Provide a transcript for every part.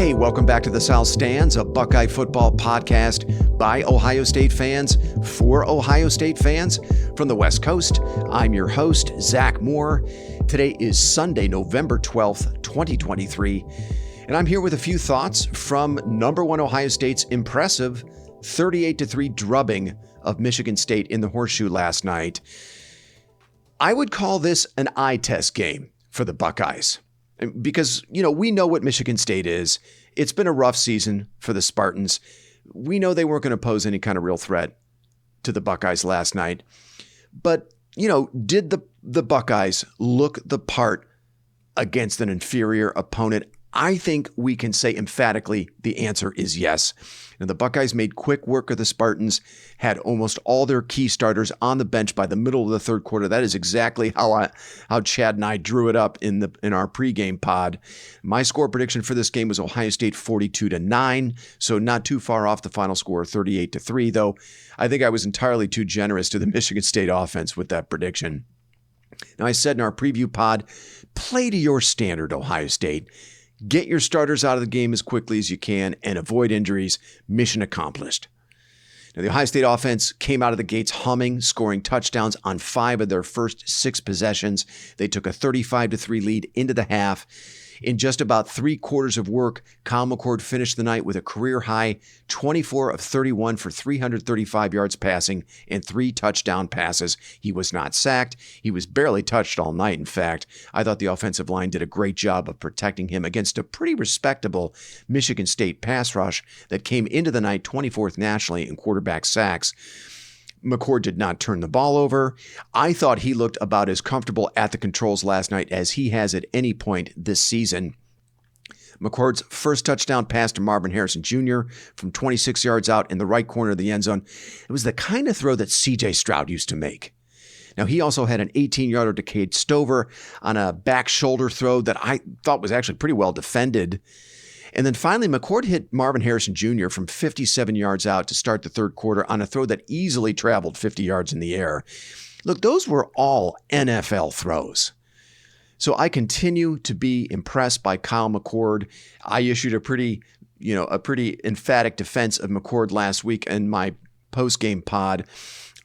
Hey, welcome back to the South Stands, a Buckeye football podcast by Ohio State fans for Ohio State fans from the West Coast. I'm your host, Zach Moore. Today is Sunday, November 12th, 2023, and I'm here with a few thoughts from number one Ohio State's impressive 38-3 drubbing of Michigan State in the Horseshoe last night. I would call this an eye test game for the Buckeyes. Because, we know what Michigan State is. It's been a rough season for the Spartans. We know they weren't going to pose any kind of real threat to the Buckeyes last night. But, did the Buckeyes look the part against an inferior opponent? I think we can say emphatically the answer is yes. And the Buckeyes made quick work of the Spartans, had almost all their key starters on the bench by the middle of the third quarter. That is exactly how Chad and I drew it up in our pregame pod. My score prediction for this game was Ohio State 42-9, so not too far off the final score 38-3, though I think I was entirely too generous to the Michigan State offense with that prediction. Now, I said in our preview pod, play to your standard, Ohio State. Get your starters out of the game as quickly as you can and avoid injuries. Mission accomplished. Now, the Ohio State offense came out of the gates humming, scoring touchdowns on 5 of their first 6 possessions. They took a 35-3 lead into the half. In just about 3 quarters of work, Kyle McCord finished the night with a career-high 24 of 31 for 335 yards passing and 3 touchdown passes. He was not sacked. He was barely touched all night, in fact. I thought the offensive line did a great job of protecting him against a pretty respectable Michigan State pass rush that came into the night 24th nationally in quarterback sacks. McCord did not turn the ball over. I thought he looked about as comfortable at the controls last night as he has at any point this season. McCord's first touchdown pass to Marvin Harrison Jr. from 26 yards out in the right corner of the end zone. It was the kind of throw that C.J. Stroud used to make. Now, he also had an 18-yarder to Cade Stover on a back shoulder throw that I thought was actually pretty well defended. And then finally, McCord hit Marvin Harrison Jr. from 57 yards out to start the third quarter on a throw that easily traveled 50 yards in the air. Look, those were all NFL throws. So I continue to be impressed by Kyle McCord. I issued a pretty emphatic defense of McCord last week in my post-game pod.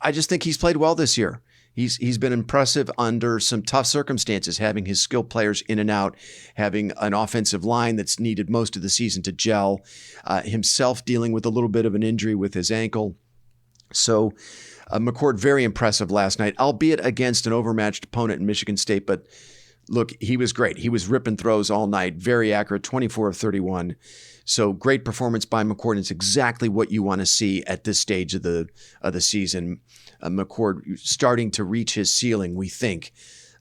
I just think he's played well this year. He's been impressive under some tough circumstances, having his skilled players in and out, having an offensive line that's needed most of the season to gel, himself dealing with a little bit of an injury with his ankle. So McCord, very impressive last night, albeit against an overmatched opponent in Michigan State. But look, he was great. He was ripping throws all night, very accurate, 24 of 31. So great performance by McCord. It's exactly what you want to see at this stage of the season. McCord starting to reach his ceiling, we think,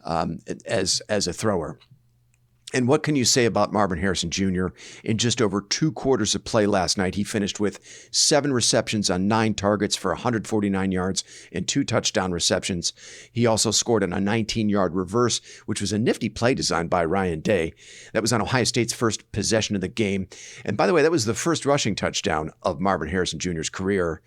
as a thrower. And what can you say about Marvin Harrison Jr.? In just over 2 quarters of play last night, he finished with 7 receptions on 9 targets for 149 yards and 2 touchdown receptions. He also scored on a 19-yard reverse, which was a nifty play designed by Ryan Day. That was on Ohio State's first possession of the game. And by the way, that was the first rushing touchdown of Marvin Harrison Jr.'s career.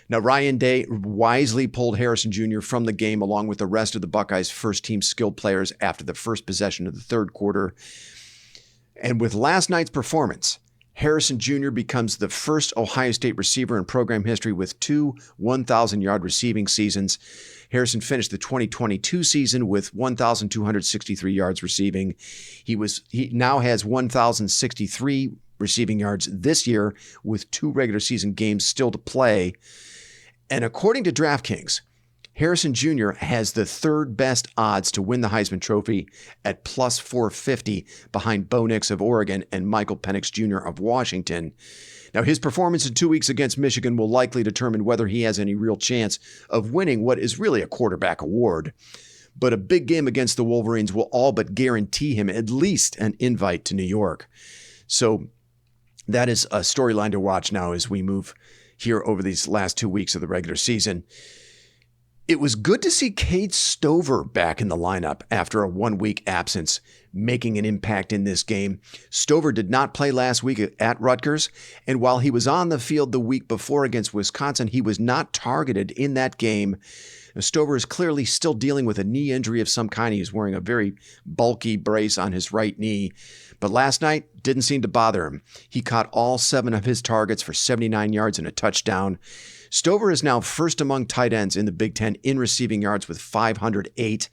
Now, Ryan Day wisely pulled Harrison Jr. from the game along with the rest of the Buckeyes' first-team skilled players after the first possession of the third quarter. And with last night's performance, Harrison Jr. becomes the first Ohio State receiver in program history with 2 1,000-yard receiving seasons. Harrison finished the 2022 season with 1,263 yards receiving. He now has 1,063 receiving yards this year with 2 regular season games still to play. And according to DraftKings, Harrison Jr. has the 3rd best odds to win the Heisman Trophy at plus 450 behind Bo Nix of Oregon and Michael Penix Jr. of Washington. Now, his performance in 2 weeks against Michigan will likely determine whether he has any real chance of winning what is really a quarterback award. But a big game against the Wolverines will all but guarantee him at least an invite to New York. So that is a storyline to watch now as we move here over these last 2 weeks of the regular season. It was good to see Cade Stover back in the lineup after a 1-week absence, making an impact in this game. Stover did not play last week at Rutgers, and while he was on the field the week before against Wisconsin, he was not targeted in that game. Now, Stover is clearly still dealing with a knee injury of some kind. He's wearing a very bulky brace on his right knee. But last night didn't seem to bother him. He caught all 7 of his targets for 79 yards and a touchdown. Stover is now first among tight ends in the Big Ten in receiving yards with 508.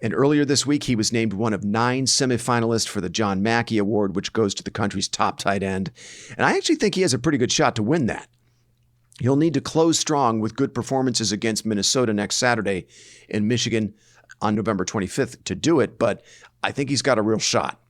And earlier this week, he was named one of 9 semifinalists for the John Mackey Award, which goes to the country's top tight end. And I actually think he has a pretty good shot to win that. He'll need to close strong with good performances against Minnesota next Saturday and Michigan on November 25th to do it, but I think he's got a real shot.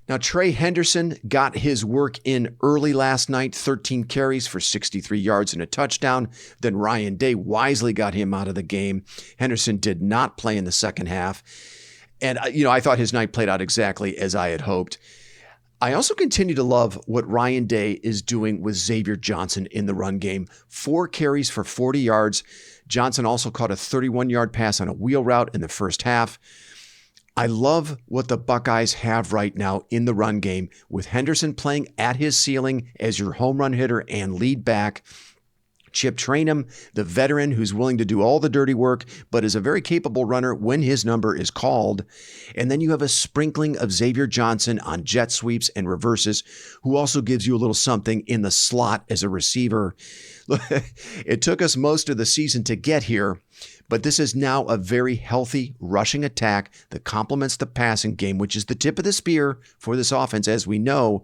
Now, Trey Henderson got his work in early last night, 13 carries for 63 yards and a touchdown. Then Ryan Day wisely got him out of the game. Henderson did not play in the second half. And, I thought his night played out exactly as I had hoped. I also continue to love what Ryan Day is doing with Xavier Johnson in the run game. 4 carries for 40 yards. Johnson also caught a 31-yard pass on a wheel route in the first half. I love what the Buckeyes have right now in the run game, with Henderson playing at his ceiling as your home run hitter and lead back. Chip Trainum, the veteran who's willing to do all the dirty work, but is a very capable runner when his number is called. And then you have a sprinkling of Xavier Johnson on jet sweeps and reverses, who also gives you a little something in the slot as a receiver. It took us most of the season to get here, but this is now a very healthy rushing attack that complements the passing game, which is the tip of the spear for this offense, as we know.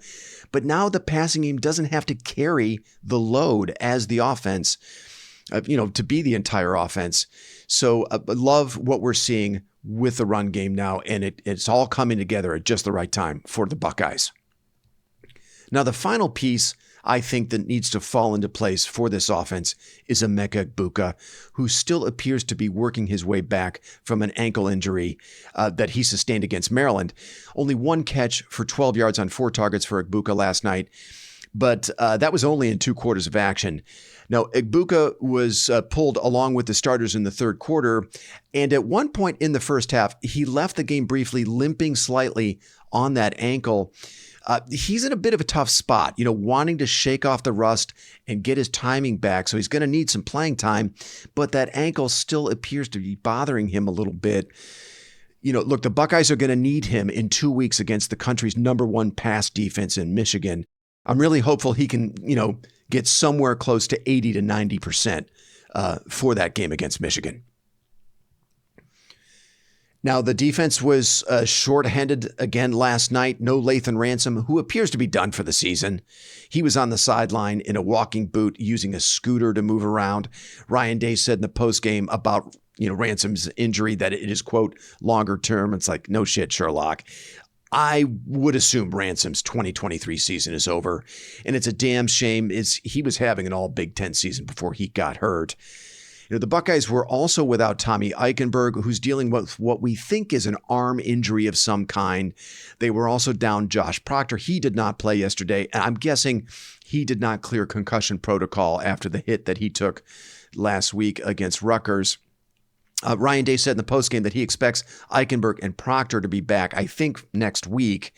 But now the passing game doesn't have to carry the load as the offense, to be the entire offense. So I love what we're seeing with the run game now, and it's all coming together at just the right time for the Buckeyes. Now, the final piece I think that needs to fall into place for this offense is Emeka Egbuka, who still appears to be working his way back from an ankle injury that he sustained against Maryland. Only 1 catch for 12 yards on 4 targets for Egbuka last night, but that was only in 2 quarters of action. Now, Egbuka was pulled along with the starters in the third quarter, and at one point in the first half, he left the game briefly, limping slightly on that ankle. He's in a bit of a tough spot, wanting to shake off the rust and get his timing back. So he's going to need some playing time, but that ankle still appears to be bothering him a little bit. Look, the Buckeyes are going to need him in 2 weeks against the country's #1 pass defense in Michigan. I'm really hopeful he can, get somewhere close to 80 to 90% for that game against Michigan. Now, the defense was shorthanded again last night. No Lathan Ransom, who appears to be done for the season. He was on the sideline in a walking boot using a scooter to move around. Ryan Day said in the postgame about Ransom's injury that it is, quote, longer term. It's like, no shit, Sherlock. I would assume Ransom's 2023 season is over, and it's a damn shame. He was having an all Big Ten season before he got hurt. The Buckeyes were also without Tommy Eichenberg, who's dealing with what we think is an arm injury of some kind. They were also down Josh Proctor. He did not play yesterday, and I'm guessing he did not clear concussion protocol after the hit that he took last week against Rutgers. Ryan Day said in the postgame that he expects Eichenberg and Proctor to be back, I think, next week.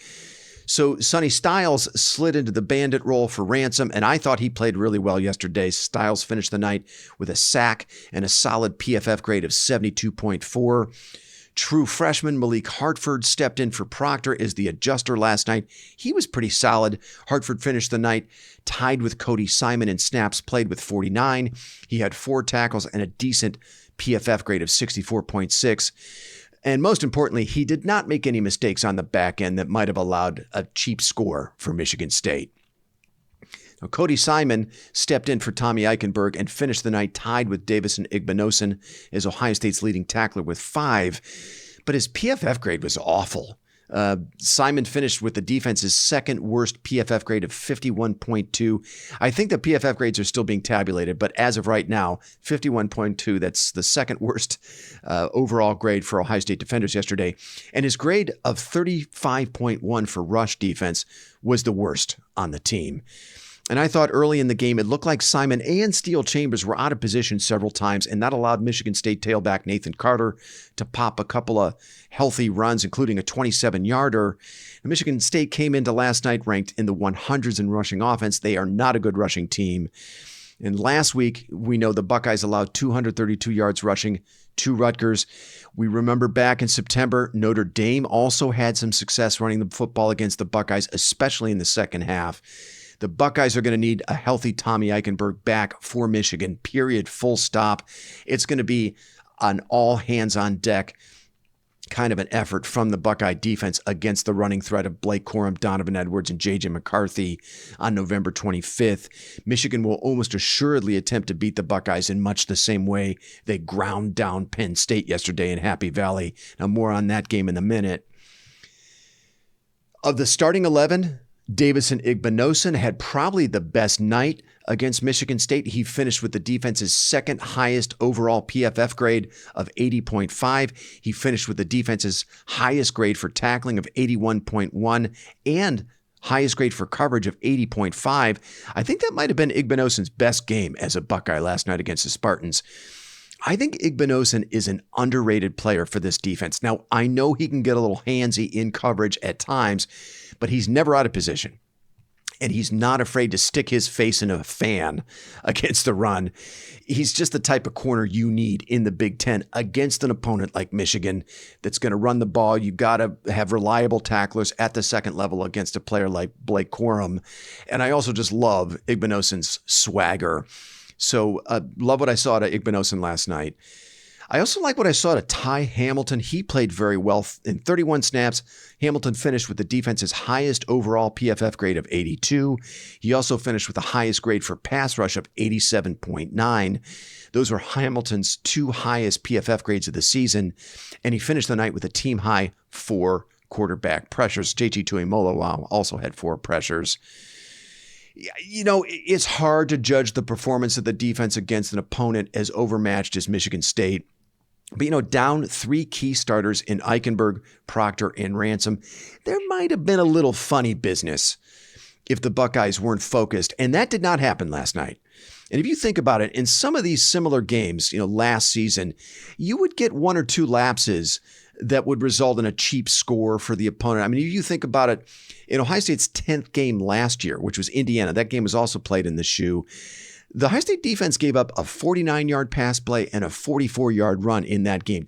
So Sonny Styles slid into the bandit role for Ransom, and I thought he played really well yesterday. Styles finished the night with a sack and a solid PFF grade of 72.4. True freshman Malik Hartford stepped in for Proctor as the adjuster last night. He was pretty solid. Hartford finished the night tied with Cody Simon in snaps played with 49. He had 4 tackles and a decent PFF grade of 64.6. And most importantly, he did not make any mistakes on the back end that might have allowed a cheap score for Michigan State. Now, Cody Simon stepped in for Tommy Eichenberg and finished the night tied with Davison Igbinosun as Ohio State's leading tackler with 5. But his PFF grade was awful. Simon finished with the defense's second worst PFF grade of 51.2. I think the PFF grades are still being tabulated, but as of right now, 51.2, that's the second worst overall grade for Ohio State defenders yesterday. And his grade of 35.1 for rush defense was the worst on the team. And I thought early in the game, it looked like Simon and Steele Chambers were out of position several times, and that allowed Michigan State tailback Nathan Carter to pop a couple of healthy runs, including a 27-yarder. Michigan State came into last night ranked in the 100s in rushing offense. They are not a good rushing team. And last week, we know the Buckeyes allowed 232 yards rushing to Rutgers. We remember back in September, Notre Dame also had some success running the football against the Buckeyes, especially in the second half. The Buckeyes are going to need a healthy Tommy Eichenberg back for Michigan, period, full stop. It's going to be an all hands on deck kind of an effort from the Buckeye defense against the running threat of Blake Corum, Donovan Edwards, and J.J. McCarthy on November 25th. Michigan will almost assuredly attempt to beat the Buckeyes in much the same way they ground down Penn State yesterday in Happy Valley. Now, more on that game in a minute. Of the starting 11, Davison Igbinosun had probably the best night against Michigan State. He finished with the defense's second highest overall PFF grade of 80.5. He finished with the defense's highest grade for tackling of 81.1 and highest grade for coverage of 80.5. I think that might have been Igbinosun's best game as a Buckeye last night against the Spartans. I think Igbinosun is an underrated player for this defense. Now, I know he can get a little handsy in coverage at times, but he's never out of position. And he's not afraid to stick his face in a fan against the run. He's just the type of corner you need in the Big Ten against an opponent like Michigan that's going to run the ball. You got to have reliable tacklers at the second level against a player like Blake Corum. And I also just love Igbinosun's swagger. So love what I saw to Igbinosun last night. I also like what I saw to Ty Hamilton. He played very well. In 31 snaps, Hamilton finished with the defense's highest overall PFF grade of 82. He also finished with the highest grade for pass rush of 87.9. Those were Hamilton's two highest PFF grades of the season, and he finished the night with a team-high 4 quarterback pressures. JT Tuimoloau also had 4 pressures. You know, it's hard to judge the performance of the defense against an opponent as overmatched as Michigan State. But, you know, down 3 key starters in Eichenberg, Proctor, and Ransom, there might have been a little funny business if the Buckeyes weren't focused. And that did not happen last night. And if you think about it, in some of these similar games, you know, last season, you would get 1 or 2 lapses that would result in a cheap score for the opponent. I mean, if you think about it, in Ohio State's 10th game last year, which was Indiana, that game was also played in the shoe. The Ohio State defense gave up a 49-yard pass play and a 44-yard run in that game.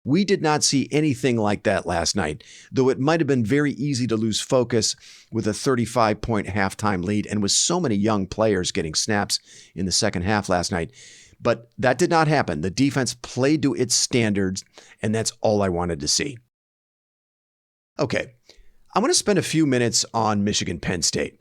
We did not see anything like that last night, though it might have been very easy to lose focus with a 35-point halftime lead and with so many young players getting snaps in the second half last night. But that did not happen. The defense played to its standards, and that's all I wanted to see. Okay, I want to spend a few minutes on Michigan-Penn State.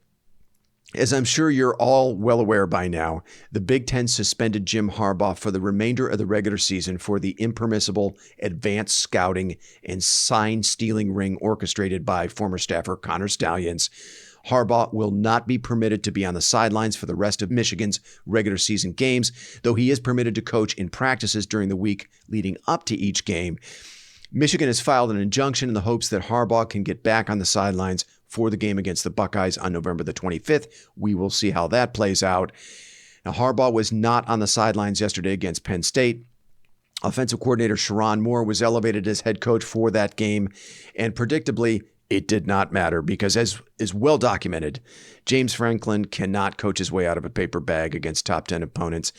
As I'm sure you're all well aware by now, the Big Ten suspended Jim Harbaugh for the remainder of the regular season for the impermissible advanced scouting and sign-stealing ring orchestrated by former staffer Connor Stalions. Harbaugh will not be permitted to be on the sidelines for the rest of Michigan's regular season games, though he is permitted to coach in practices during the week leading up to each game. Michigan has filed an injunction in the hopes that Harbaugh can get back on the sidelines for the game against the Buckeyes on November the 25th. We will see how that plays out. Now, Harbaugh was not on the sidelines yesterday against Penn State. Offensive coordinator Sherrone Moore was elevated as head coach for that game, and predictably, it did not matter because, as is well documented, James Franklin cannot coach his way out of a paper bag against top 10 opponents.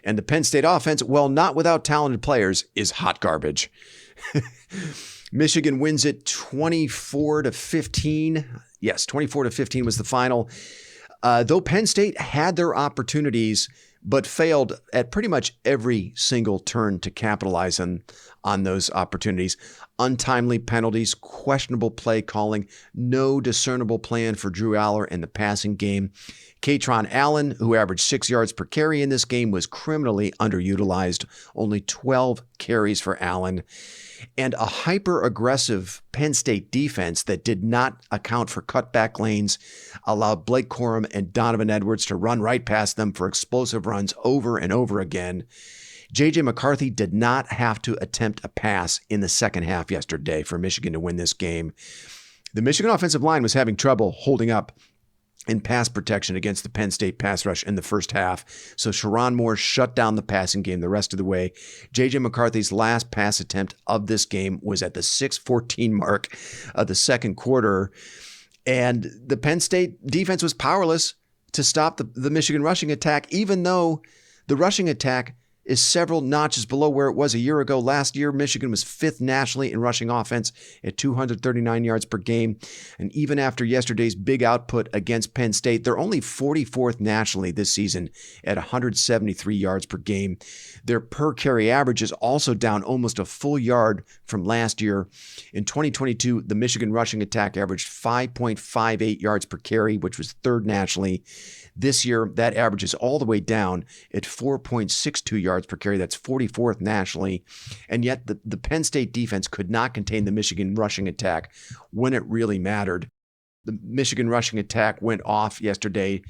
And the Penn State offense, while not without talented players, is hot garbage. Michigan wins it 24-15. Yes, 24-15 was the final. Though Penn State had their opportunities, but failed at pretty much every single turn to capitalize on those opportunities. Untimely penalties, questionable play calling, no discernible plan for Drew Aller in the passing game. Katron Allen, who averaged 6 yards per carry in this game, was criminally underutilized. Only 12 carries for Allen. And a hyper-aggressive Penn State defense that did not account for cutback lanes allowed Blake Corum and Donovan Edwards to run right past them for explosive runs over and over again. J.J. McCarthy did not have to attempt a pass in the second half yesterday for Michigan to win this game. The Michigan offensive line was having trouble holding up in pass protection against the Penn State pass rush in the first half. So Sherrone Moore shut down the passing game the rest of the way. J.J. McCarthy's last pass attempt of this game was at the 6:14 mark of the second quarter. And the Penn State defense was powerless to stop the Michigan rushing attack, even though the rushing attack is several notches below where it was a year ago. Last year, Michigan was 5th nationally in rushing offense at 239 yards per game. And even after yesterday's big output against Penn State, they're only 44th nationally this season at 173 yards per game. Their per carry average is also down almost a full yard from last year. In 2022, the Michigan rushing attack averaged 5.58 yards per carry, which was 3rd nationally. This year, that average is all the way down at 4.62 yards per carry. That's 44th nationally. And yet the Penn State defense could not contain the Michigan rushing attack when it really mattered. The Michigan rushing attack went off yesterday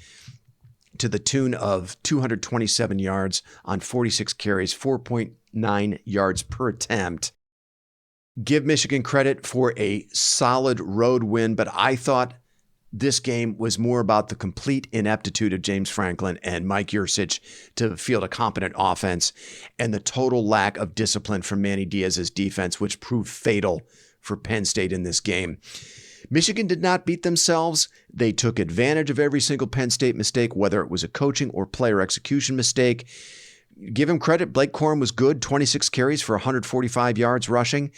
to the tune of 227 yards on 46 carries, 4.9 yards per attempt. Give Michigan credit for a solid road win, but I thought this game was more about the complete ineptitude of James Franklin and Mike Yurcich to field a competent offense and the total lack of discipline from Manny Diaz's defense, which proved fatal for Penn State in this game. Michigan did not beat themselves. They took advantage of every single Penn State mistake, whether it was a coaching or player execution mistake. Give him credit. Blake Corum was good, 26 carries for 145 yards rushing.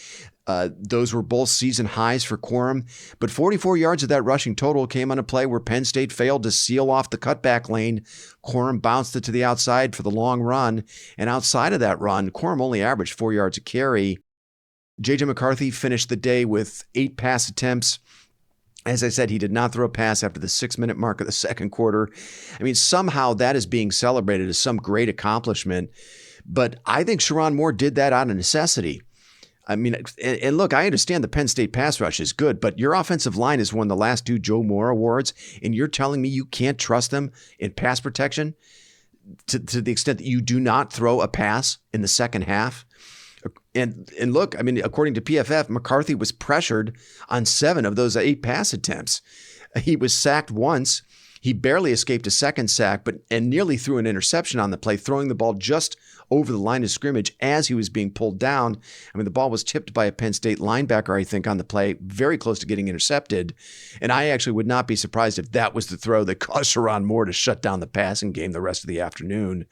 Those were both season highs for Corum, but 44 yards of that rushing total came on a play where Penn State failed to seal off the cutback lane. Corum bounced it to the outside for the long run, and outside of that run, Corum only averaged 4 yards a carry. J.J. McCarthy finished the day with 8 pass attempts. As I said, he did not throw a pass after the 6-minute mark of the second quarter. I mean, somehow that is being celebrated as some great accomplishment, but I think Sherrone Moore did that out of necessity. I mean, and look, I understand the Penn State pass rush is good, but your offensive line has won the last 2 Joe Moore awards, and you're telling me you can't trust them in pass protection to the extent that you do not throw a pass in the second half? And look, I mean, according to PFF, McCarthy was pressured on 7 of those 8 pass attempts. He was sacked once. He barely escaped a second sack, and nearly threw an interception on the play, throwing the ball just over the line of scrimmage as he was being pulled down. I mean, the ball was tipped by a Penn State linebacker, I think, on the play, very close to getting intercepted. And I actually would not be surprised if that was the throw that caused Sherrone Moore to shut down the passing game the rest of the afternoon.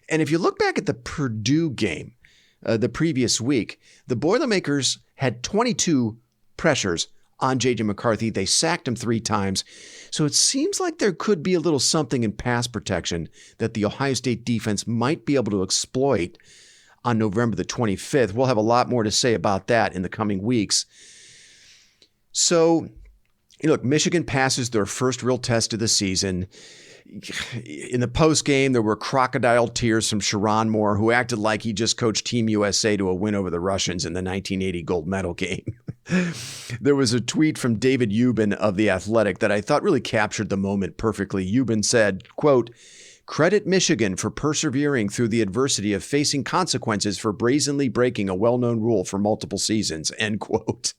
And if you look back at the Purdue game the previous week, the Boilermakers had 22 pressures on J.J. McCarthy. They sacked him 3 times. So it seems like there could be a little something in pass protection that the Ohio State defense might be able to exploit on November the 25th. We'll have a lot more to say about that in the coming weeks. So, look, Michigan passes their first real test of the season. In the postgame, there were crocodile tears from Sherrone Moore, who acted like he just coached Team USA to a win over the Russians in the 1980 gold medal game. There was a tweet from David Ubben of The Athletic that I thought really captured the moment perfectly. Ubben said, quote, "Credit Michigan for persevering through the adversity of facing consequences for brazenly breaking a well-known rule for multiple seasons," end quote.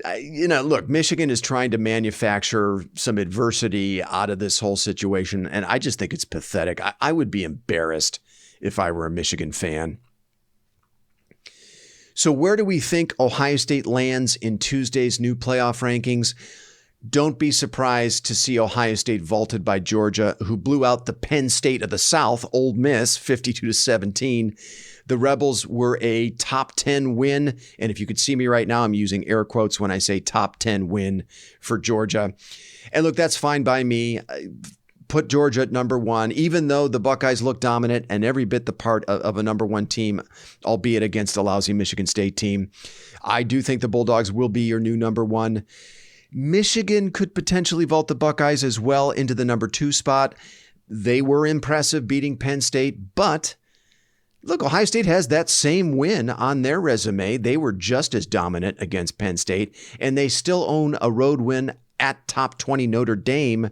Look, Michigan is trying to manufacture some adversity out of this whole situation, and I just think it's pathetic. I would be embarrassed if I were a Michigan fan. So where do we think Ohio State lands in Tuesday's new playoff rankings? Don't be surprised to see Ohio State vaulted by Georgia, who blew out the Penn State of the South, Ole Miss, 52-17. The Rebels were a top 10 win. And if you could see me right now, I'm using air quotes when I say top 10 win for Georgia. And look, that's fine by me. Put Georgia at number 1, even though the Buckeyes look dominant and every bit the part of a number 1 team, albeit against a lousy Michigan State team. I do think the Bulldogs will be your new number 1. Michigan could potentially vault the Buckeyes as well into the number 2 spot. They were impressive beating Penn State, but look, Ohio State has that same win on their resume. They were just as dominant against Penn State, and they still own a road win at top 20 Notre Dame.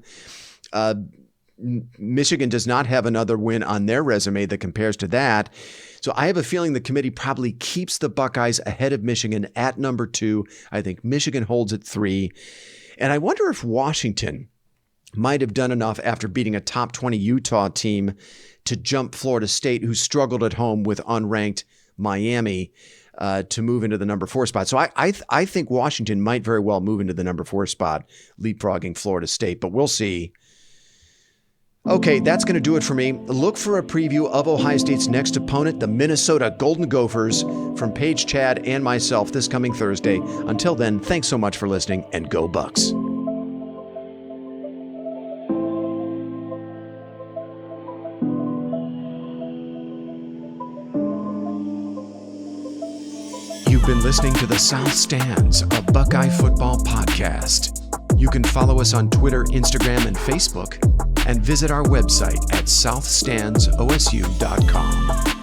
Michigan does not have another win on their resume that compares to that. So I have a feeling the committee probably keeps the Buckeyes ahead of Michigan at number 2. I think Michigan holds at 3. And I wonder if Washington might have done enough after beating a top 20 Utah team to jump Florida State, who struggled at home with unranked Miami, to move into the number 4 spot. So I think Washington might very well move into the number 4 spot, leapfrogging Florida State, but we'll see. Okay, that's going to do it for me. Look for a preview of Ohio State's next opponent, the Minnesota Golden Gophers, from Paige, Chad, and myself this coming Thursday. Until then, thanks so much for listening, and go Bucks. You've been listening to The South Stands, a Buckeye football podcast. You can follow us on Twitter, Instagram, and Facebook, and visit our website at southstandsosu.com.